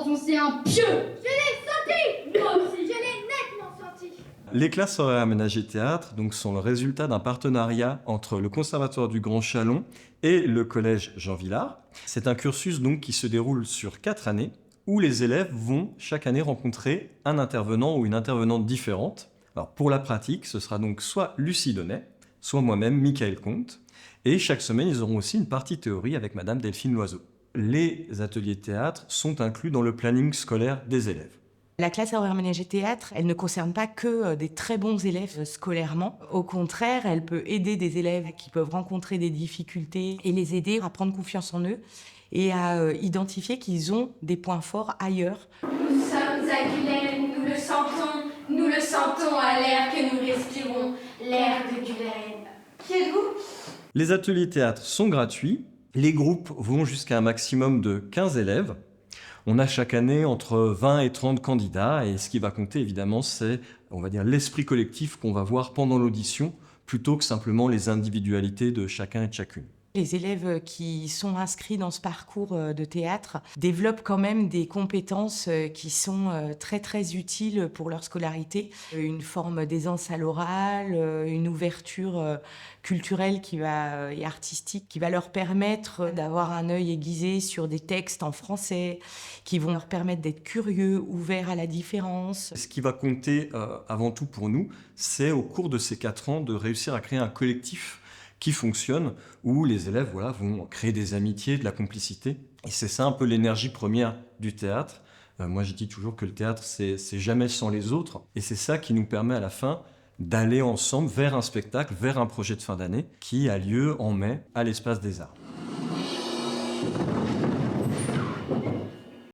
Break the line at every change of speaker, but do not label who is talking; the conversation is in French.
enfoncé un pieu. Je l'ai senti. Moi aussi, je l'ai nettement senti.
Les classes horaires aménagées théâtre donc, sont le résultat d'un partenariat entre le Conservatoire du Grand Chalon et le Collège Jean Vilar. C'est un cursus donc, qui se déroule sur 4 années où les élèves vont chaque année rencontrer un intervenant ou une intervenante différente. Alors, pour la pratique, ce sera donc soit Lucie Donnet, soit moi-même, Michael Comte. Et chaque semaine, ils auront aussi une partie théorie avec Madame Delphine Loiseau. Les ateliers théâtre sont inclus dans le planning scolaire des élèves.
La classe horaire aménagée théâtre, elle ne concerne pas que des très bons élèves scolairement. Au contraire, elle peut aider des élèves qui peuvent rencontrer des difficultés et les aider à prendre confiance en eux et à identifier qu'ils ont des points forts ailleurs.
Nous sommes à Gulaine, nous le sentons à l'air que nous respirons, l'air de Gulaine. Qui êtes-vous?
Les ateliers théâtre sont gratuits. Les groupes vont jusqu'à un maximum de 15 élèves. On a chaque année entre 20 et 30 candidats et ce qui va compter évidemment c'est, on va dire, l'esprit collectif qu'on va voir pendant l'audition plutôt que simplement les individualités de chacun et de chacune.
Les élèves qui sont inscrits dans ce parcours de théâtre développent quand même des compétences qui sont très très utiles pour leur scolarité. Une forme d'aisance à l'oral, une ouverture culturelle et artistique qui va leur permettre d'avoir un œil aiguisé sur des textes en français, qui vont leur permettre d'être curieux, ouverts à la différence.
Ce qui va compter avant tout pour nous, c'est au cours de ces 4 ans de réussir à créer un collectif qui fonctionne, où les élèves vont créer des amitiés, de la complicité. Et c'est ça un peu l'énergie première du théâtre. Moi, je dis toujours que le théâtre, c'est jamais sans les autres. Et c'est ça qui nous permet à la fin d'aller ensemble vers un spectacle, vers un projet de fin d'année qui a lieu en mai à l'Espace des Arts.